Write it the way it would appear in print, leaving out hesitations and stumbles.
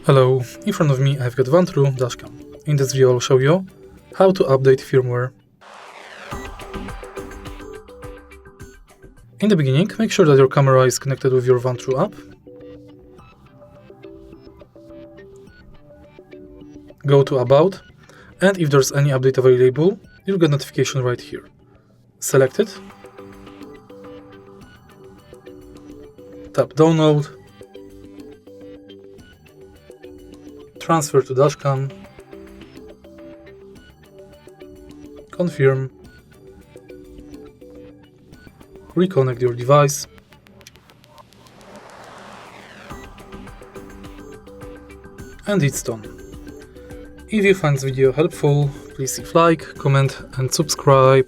Hello, in front of me I've got VANTRUE dashcam. In this video I'll show you how to update firmware. In the beginning, make sure that your camera is connected with your VANTRUE app. Go to About, and if there's any update available, you'll get notification right here. Select it. Tap Download. Transfer to dashcam. Confirm. Reconnect your device. And it's done. If you find this video helpful, please leave a like, comment and subscribe.